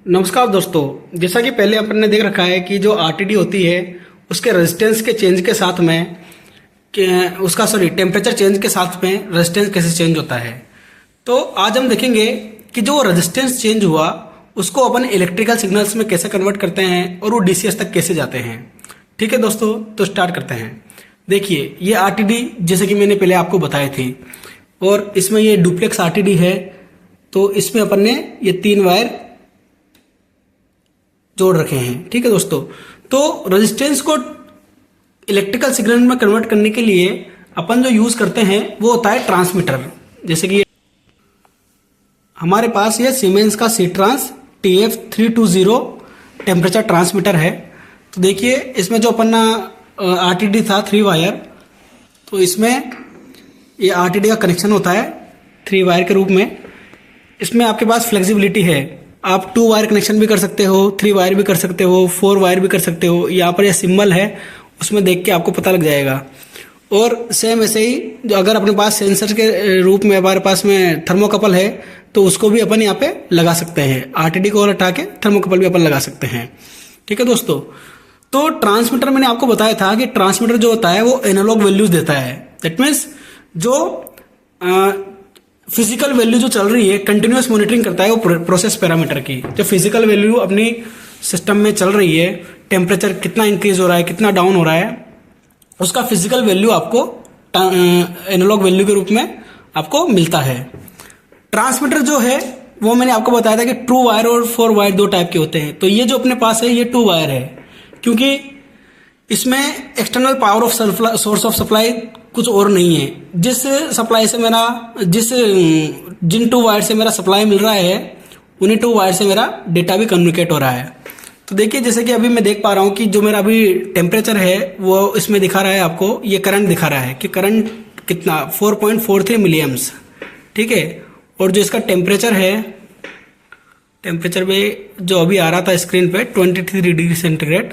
नमस्कार दोस्तों, जैसा कि पहले अपन ने देख रखा है कि जो आरटीडी होती है उसके रेजिस्टेंस के चेंज के साथ में टेम्परेचर चेंज के साथ में रेजिस्टेंस कैसे चेंज होता है। तो आज हम देखेंगे कि जो रेजिस्टेंस चेंज हुआ उसको अपन इलेक्ट्रिकल सिग्नल्स में कैसे कन्वर्ट करते हैं और वो डीसीएस तक कैसे जाते हैं। ठीक है दोस्तों, तो स्टार्ट करते हैं। देखिए, ये आरटीडी जैसे कि मैंने पहले आपको बताए थे और इसमें ये डुप्लेक्स आरटीडी है। तो इसमें अपन ने ये 3 वायर जोड़ रखे हैं। ठीक है दोस्तों, तो रेजिस्टेंस को इलेक्ट्रिकल सिग्नल में कन्वर्ट करने के लिए अपन जो यूज करते हैं वो होता है ट्रांसमीटर। जैसे कि हमारे पास ये सीमेंस का सीट्रांस TF320 टेम्परेचर ट्रांसमीटर है। तो देखिए, इसमें जो अपन आरटीडी था 3 वायर, तो इसमें ये आरटीडी का कनेक्शन होता है 3 वायर के रूप में। इसमें आपके पास फ्लेक्सिबिलिटी है, आप 2 वायर कनेक्शन भी कर सकते हो, 3 वायर भी कर सकते हो, 4 वायर भी कर सकते हो। यहाँ पर ये सिंबल है, उसमें देख के आपको पता लग जाएगा। और सेम ऐसे ही जो अगर अपने पास सेंसर के रूप में हमारे पास में थर्मोकपल है तो उसको भी अपन यहाँ पे लगा सकते हैं। आरटीडी को हटा के थर्मोकपल भी अपन लगा सकते हैं। ठीक है दोस्तों, तो ट्रांसमीटर मैंने आपको बताया था कि ट्रांसमीटर जो होता है वो एनालॉग वैल्यूज देता है। दैट मीन्स जो फिजिकल वैल्यू जो चल रही है कंटिन्यूअस मॉनिटरिंग करता है वो प्रोसेस पैरामीटर की। जो फिजिकल वैल्यू अपनी सिस्टम में चल रही है, टेम्परेचर कितना इंक्रीज हो रहा है, कितना डाउन हो रहा है, उसका फिजिकल वैल्यू आपको एनालॉग वैल्यू के रूप में आपको मिलता है। ट्रांसमीटर जो है वो मैंने आपको बताया था कि 2 वायर और 4 वायर 2 टाइप के होते हैं। तो ये जो अपने पास है ये 2 वायर है, क्योंकि इसमें external power of source of supply कुछ और नहीं है। जिस सप्लाई से मेरा जिन 2 वायर से मेरा सप्लाई मिल रहा है उन्हीं 2 वायर से मेरा डेटा भी कम्युनिकेट हो रहा है। तो देखिए, जैसे कि अभी मैं देख पा रहा हूँ कि जो मेरा अभी टेम्परेचर है वो इसमें दिखा रहा है, आपको ये करंट दिखा रहा है कि करंट कितना 4.43 मिलीएम्स। ठीक है, और जो इसका टेम्परेचर है, टेम्परेचर में जो अभी आ रहा था स्क्रीन पे 23 डिग्री सेंटीग्रेड,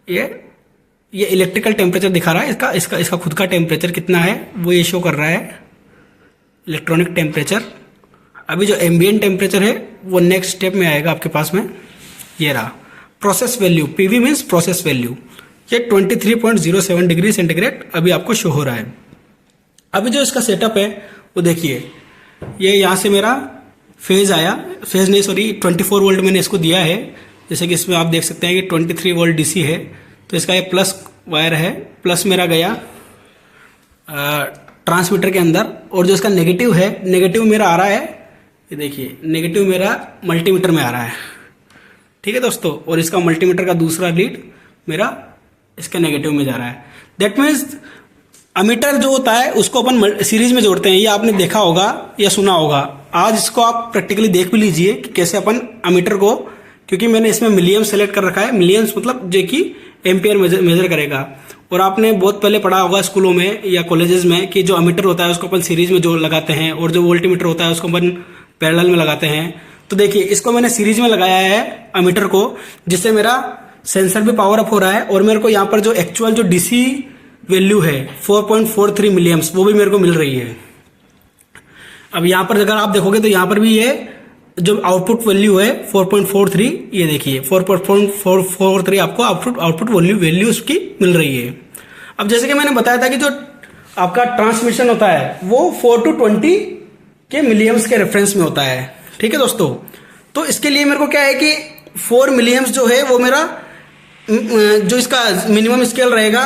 ये इलेक्ट्रिकल टेम्परेचर दिखा रहा है। इसका खुद का टेम्परेचर कितना है वो ये शो कर रहा है, इलेक्ट्रॉनिक टेम्परेचर। अभी जो एम्बिएंट टेम्परेचर है वो नेक्स्ट स्टेप में आएगा आपके पास में। ये रहा process value, PV means process value. ये 23.07 डिग्री सेंटीग्रेड अभी आपको शो हो रहा है। अभी जो इसका सेटअप है वो देखिए, ये यहाँ से मेरा फेज आया, फेज नहीं सॉरी 24 वोल्ट मैंने इसको दिया है। जैसे कि इसमें आप देख सकते हैं कि 23 वोल्ट डीसी है। तो इसका ये प्लस वायर है, प्लस मेरा गया ट्रांसमीटर के अंदर। और जो इसका नेगेटिव है, नेगेटिव मेरा आ रहा है, ये देखिए नेगेटिव मेरा मल्टीमीटर में आ रहा है। ठीक है दोस्तों, और इसका मल्टीमीटर का दूसरा लीड मेरा इसके नेगेटिव में जा रहा है। दैट मीन्स अमीटर जो होता है उसको अपन सीरीज में जोड़ते हैं। ये आपने देखा होगा या सुना होगा। आज इसको आप प्रैक्टिकली देख भी लीजिए कि कैसे अपन अमीटर को, क्योंकि मैंने इसमें मिलियम्स सेलेक्ट कर रखा है। मिलियम्स मतलब जो कि एम्पियर मेजर करेगा। और आपने बहुत पहले पढ़ा होगा स्कूलों में या कॉलेजेस में कि जो अमीटर होता है उसको अपन सीरीज में जो लगाते हैं और जो वोल्टीमीटर होता है उसको अपन पैरेलल में लगाते हैं। तो देखिए, इसको मैंने सीरीज में लगाया है अमीटर को, जिससे मेरा सेंसर भी पावर अप हो रहा है और मेरे को यहाँ पर जो एक्चुअल जो डीसी वैल्यू है 4.43 मिलियम्स वो भी मेरे को मिल रही है। अब यहाँ पर अगर आप देखोगे तो यहाँ पर भी ये जो आउटपुट वैल्यू है 4.43, ये देखिए 4.43 आपको आउटपुट वैल्यू उसकी मिल रही है। अब जैसे कि मैंने बताया था कि जो आपका ट्रांसमिशन होता है वो 4 to 20 के मिलियम्स के रेफरेंस में होता है। ठीक है दोस्तों, तो इसके लिए मेरे को क्या है कि 4 मिलियम्स जो है वो मेरा जो इसका मिनिमम स्केल रहेगा,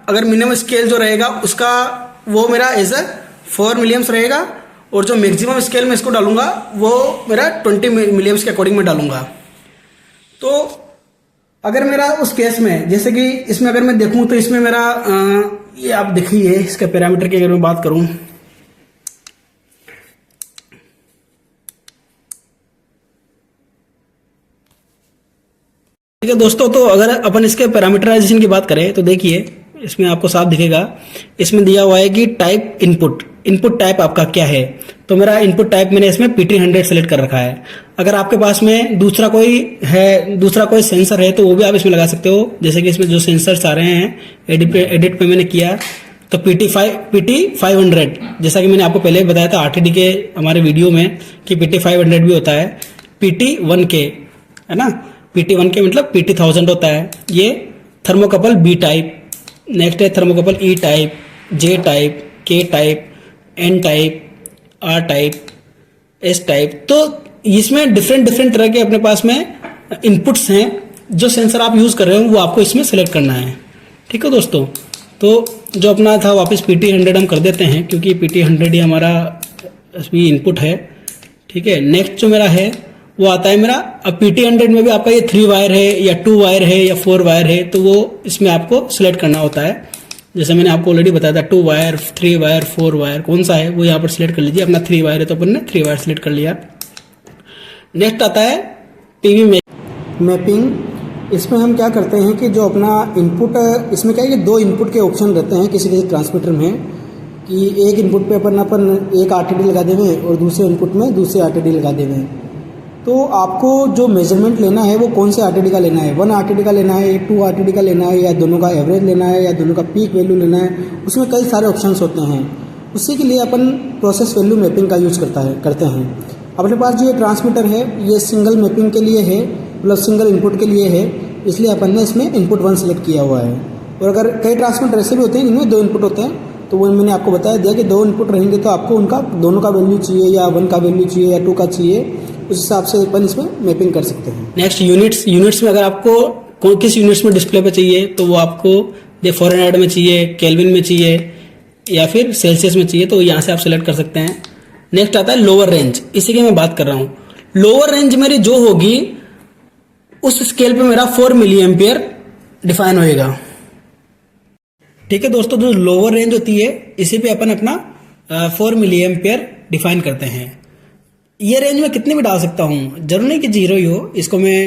अगर मिनिमम स्केल जो रहेगा उसका वो मेरा एज 4 मिलियम्स रहेगा, और जो मैक्सिमम स्केल में इसको डालूंगा वो मेरा 20 मिलियम्स के अकॉर्डिंग में डालूंगा। तो अगर मेरा उस केस में, जैसे कि इसमें अगर मैं देखूं तो इसमें मेरा ये आप देखिए इसके पैरामीटर की अगर मैं बात करूं, ठीक है दोस्तों। तो अगर अपन इसके पैरामीटराइजेशन की बात करें तो देखिए इसमें आपको साफ दिखेगा, इसमें दिया हुआ है कि टाइप इनपुट टाइप आपका क्या है। तो मेरा इनपुट टाइप मैंने इसमें PT100 सेलेक्ट कर रखा है। अगर आपके पास में दूसरा कोई सेंसर है तो वो भी आप इसमें लगा सकते हो। जैसे कि इसमें जो सेंसर्स आ रहे हैं एडिट पे मैंने किया तो PT500, जैसा कि मैंने आपको पहले बताया था आरटीडी के हमारे वीडियो में कि PT500 भी होता है। PT1K है ना। PT1 के मतलब PT 1000 होता है। ये थर्मोकपल B टाइप, नेक्स्ट है thermocouple E type, J type, K type, N type, R type, S type. तो इसमें डिफरेंट डिफरेंट तरह के अपने पास में इनपुट्स हैं। जो सेंसर आप यूज़ कर रहे हो वो आपको इसमें सेलेक्ट करना है। ठीक है दोस्तों, तो जो अपना था वापस PT100 हम कर देते हैं, क्योंकि PT100 ही हमारा इसमें इनपुट है। ठीक है, नेक्स्ट जो मेरा है वो आता है मेरा, अब PT100 में भी आपका ये 3 वायर है या 2 वायर है या 4 वायर है, तो वो इसमें आपको सिलेक्ट करना होता है। जैसे मैंने आपको ऑलरेडी बताया था 2 वायर, 3 वायर, 4 वायर कौन सा है वो यहाँ पर सिलेक्ट कर लीजिए। अपना 3 वायर है तो अपन ने 3 वायर सिलेक्ट कर लिया। नेक्स्ट आता है PV मैपिंग। इसमें हम क्या करते हैं कि जो अपना इनपुट, इसमें क्या है कि 2 इनपुट के ऑप्शन रहते हैं किसी किसी ट्रांसमीटर में, कि एक इनपुट पे अपन एक RTD लगा देंगे और दूसरे इनपुट में दूसरे RTD लगा देंगे। तो आपको जो मेजरमेंट लेना है वो कौन से RTD का लेना है, 1 RTD का लेना है, 2 RTD का लेना है, या दोनों का एवरेज लेना है, या दोनों का पीक वैल्यू लेना है। उसमें कई सारे ऑप्शंस होते हैं। उसी के लिए अपन प्रोसेस वैल्यू मैपिंग का यूज़ करते हैं। अपने पास जो ये ट्रांसमीटर है ये सिंगल मैपिंग के लिए है, मतलब सिंगल इनपुट के लिए है, इसलिए अपन ने इसमें इनपुट 1 सेलेक्ट किया हुआ है। और अगर कई ट्रांसमीटर ऐसे भी होते हैं जिनमें 2 इनपुट होते हैं, तो वो मैंने आपको बताया दिया कि 2 इनपुट रहेंगे तो आपको उनका दोनों का वैल्यू चाहिए, या 1 का वैल्यू चाहिए, या 2 का चाहिए, उस हिसाब से अपन इसमें मैपिंग कर सकते हैं। नेक्स्ट यूनिट्स में अगर आपको किस यूनिट्स में डिस्प्ले पे चाहिए तो वो आपको फ़ारेनहाइट में चाहिए, केल्विन में चाहिए, या फिर सेल्सियस में चाहिए, तो यहाँ से आप सेलेक्ट कर सकते हैं। नेक्स्ट आता है लोअर रेंज, इसी की मैं बात कर रहा हूँ। लोअर रेंज मेरी जो होगी उस स्केल पे मेरा 4 मिली एम्पियर डिफाइन होएगा। ठीक है दोस्तों, जो लोअर रेंज होती है इसी पे अपन अपना 4 मिली एम्पियर डिफाइन करते हैं। ये रेंज में कितनी भी डाल सकता हूँ, जरूर नहीं कि 0 ही हो। इसको मैं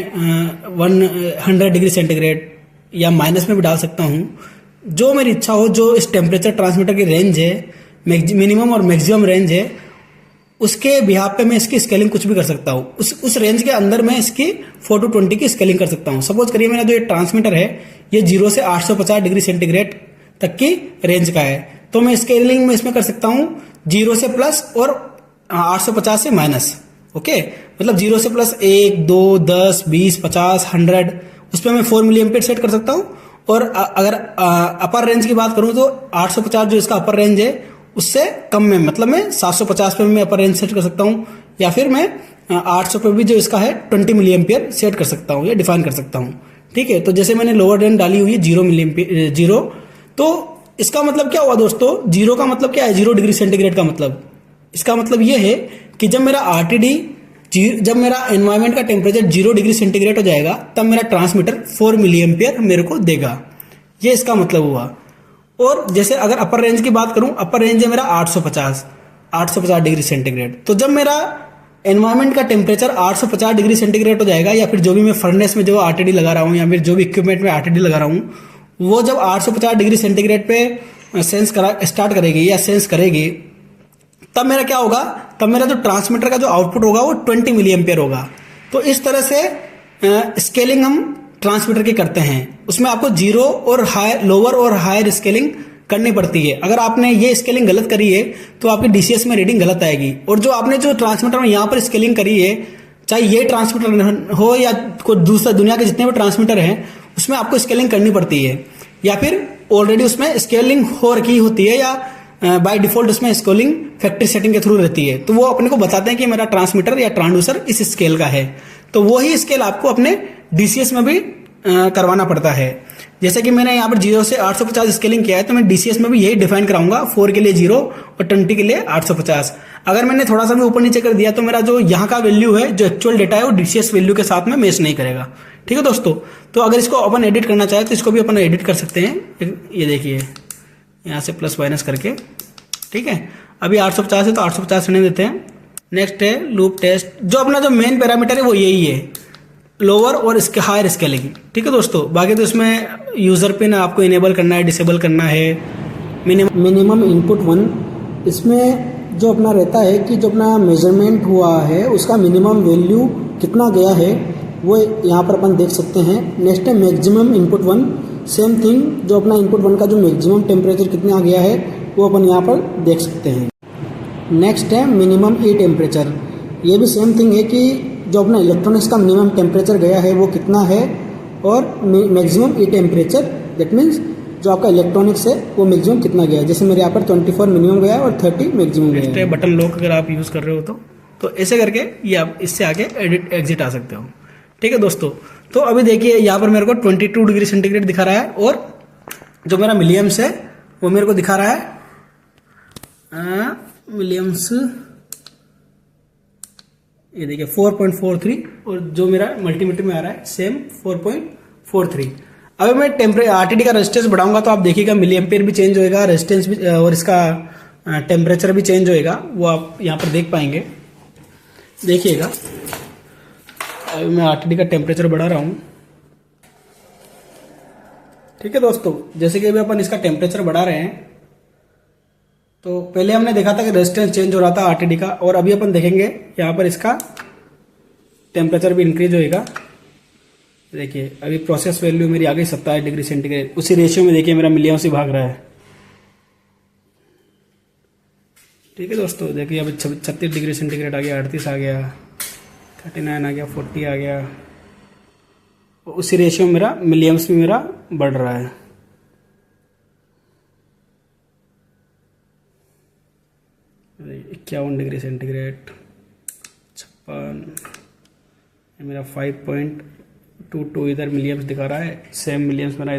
100 डिग्री सेंटीग्रेड या माइनस में भी डाल सकता हूँ, जो मेरी इच्छा हो। जो इस टेम्परेचर ट्रांसमीटर की रेंज है, मिनिमम और मैक्सिमम रेंज है, उसके बिहाफ पे मैं इसकी स्केलिंग कुछ भी कर सकता हूँ। उस रेंज के अंदर मैं इसकी 4 to 20 की स्केलिंग कर सकता हूँ। सपोज करिए मेरा जो ये ट्रांसमीटर है ये 0 से 850 डिग्री सेंटीग्रेड तक की रेंज का है, तो मैं स्केलिंग में इसमें कर सकता हूँ 0 से प्लस और 850 से माइनस। ओके, मतलब 0 से प्लस 1, 2, 10, 20, 50, 100, उस पर मैं 4 मिली एम्पियर सेट कर सकता हूँ। और अगर अपर रेंज की बात करूँ तो 850 जो इसका अपर रेंज है उससे कम में, मतलब मैं 750 पे भी मैं अपर रेंज सेट कर सकता हूँ, या फिर मैं 800 पे भी जो इसका है 20 मिली एम्पियर सेट कर सकता हूँ या डिफाइन कर सकता हूँ। ठीक है, तो जैसे मैंने लोअर रेंज डाली हुई है 0 मिली एम्पियर 0, तो इसका मतलब क्या हुआ दोस्तों, 0 का मतलब क्या है, 0 डिग्री सेंटीग्रेड का मतलब, इसका मतलब ये है कि जब मेरा RTD, जब मेरा एनवायरमेंट का टेम्परेचर 0 डिग्री सेंटीग्रेड हो जाएगा तब मेरा ट्रांसमीटर 4 मिली एम्पियर मेरे को देगा। ये इसका मतलब हुआ। और जैसे अगर अपर रेंज की बात करूं, अपर रेंज है मेरा 850 डिग्री सेंटीग्रेड। तो जब मेरा एनवायरमेंट का टेम्परेचर 850 डिग्री सेंटीग्रेड हो जाएगा, या फिर जो भी मैं फर्नेस में जो RTD लगा रहा हूँ, या फिर जो भी इक्विपमेंट में RTD लगा रहा हूँ, वो जब 850 डिग्री सेंटीग्रेड पे स्टार्ट करेगी या सेंस करेगी, तब मेरा क्या होगा, तब मेरा जो ट्रांसमीटर का जो आउटपुट होगा वो 20 मिली एम्पियर होगा। तो इस तरह से स्केलिंग हम ट्रांसमीटर की करते हैं। उसमें आपको 0 और लोअर और हायर स्केलिंग करनी पड़ती है। अगर आपने ये स्केलिंग गलत करी है तो आपकी DCS में रीडिंग गलत आएगी। और जो आपने जो ट्रांसमीटर में यहाँ पर स्केलिंग करी है, चाहे ये ट्रांसमीटर हो या कोई दूसरा दुनिया के जितने भी ट्रांसमीटर हैं, उसमें आपको स्केलिंग करनी पड़ती है, या फिर ऑलरेडी उसमें स्केलिंग हो रखी होती है, या बाय डिफॉल्ट उसमें स्केलिंग फैक्ट्री सेटिंग के थ्रू रहती है। तो वो अपने को बताते हैं कि मेरा ट्रांसमीटर या ट्रांसड्यूसर इस स्केल का है, तो वही स्केल आपको अपने DCS में भी करवाना पड़ता है। जैसे कि मैंने यहाँ पर 0 से 850 स्केलिंग किया है, तो मैं DCS में भी यही डिफाइन कराऊंगा, 4 के लिए 0 और 20 के लिए 850। अगर मैंने थोड़ा सा भी ऊपर नीचे कर दिया तो मेरा जो यहाँ का वैल्यू है, जो एक्चुअल डेटा है, वो DCS वैल्यू के साथ में मैच नहीं करेगा। ठीक है दोस्तों, तो अगर इसको अपन एडिट करना चाहे तो इसको भी अपन एडिट कर सकते हैं। ये देखिए यहाँ से प्लस माइनस करके। ठीक है, अभी 850 है तो 850 रहने देते हैं। नेक्स्ट है लूप टेस्ट। जो अपना जो मेन पैरामीटर है वो यही है, लोअर और इसके हायर स्केलिंग। ठीक है दोस्तों, बाकी तो इसमें यूज़र पिन आपको इनेबल करना है, डिसेबल करना है। मिनिमम इनपुट 1, इसमें जो अपना रहता है कि जो अपना मेजरमेंट हुआ है उसका मिनिमम वैल्यू कितना गया है वो यहाँ पर अपन देख सकते हैं। नेक्स्ट है मैक्सिमम इनपुट 1, सेम थिंग, जो अपना इनपुट 1 का जो मैक्सिमम टेम्परेचर कितना गया है वो अपन यहाँ पर देख सकते हैं। नेक्स्ट है मिनिमम ई टेम्परेचर। ये भी सेम थिंग है कि जो अपना इलेक्ट्रॉनिक्स का मिनिमम टेम्परेचर गया है वो कितना है, और maximum E temperature, that means जो आपका इलेक्ट्रॉनिक्स है वो मैक्सिमम कितना गया है। जैसे मेरे यहाँ पर 24 मिनिमम गया है और 30 मैक्सिमम गया है। बटन लॉक अगर आप यूज़ कर रहे हो तो ऐसे करके ये आप इससे आगे एग्जिट आ सकते हो। ठीक है दोस्तों, तो अभी देखिए यहाँ पर मेरे को 22 डिग्री सेंटीग्रेड दिखा रहा है, और जो मेरा मिलियम्स है वो मेरे को दिखा रहा है मिलियम्स, ये देखिए 4.43, और जो मेरा मल्टीमीटर में आ रहा है सेम 4.43। अगर मैं आरटीडी का रेजिस्टेंस बढ़ाऊंगा तो आप देखिएगा मिली एम्पियर भी चेंज होएगा, रेजिस्टेंस भी, और इसका टेम्परेचर भी चेंज होएगा, वो आप यहाँ पर देख पाएंगे। देखिएगा अभी मैं आरटीडी का टेम्परेचर बढ़ा रहा हूँ। ठीक है दोस्तों, जैसे कि अभी अपन इसका टेम्परेचर बढ़ा रहे हैं, तो पहले हमने देखा था कि रेजिस्टेंस चेंज हो रहा था आरटीडी का, और अभी अपन देखेंगे यहाँ पर इसका टेम्परेचर भी इंक्रीज होएगा। देखिए अभी प्रोसेस वैल्यू मेरी आ गई 27 डिग्री सेंटीग्रेड, उसी रेशियो में देखिए मेरा मिलियन से भाग रहा है। ठीक है दोस्तों, देखिए अभी 36 डिग्री सेंटीग्रेड आ गया, 38 आ गया, 39 आ गया, 40 आ गया, उसी रेशियो में मेरा मिलियम्स भी मेरा बढ़ रहा है। 51 डिग्री सेंटीग्रेड, 56, मेरा 5.22 इधर मिलियम्स दिखा रहा है, सेम मिलियम्स मेरा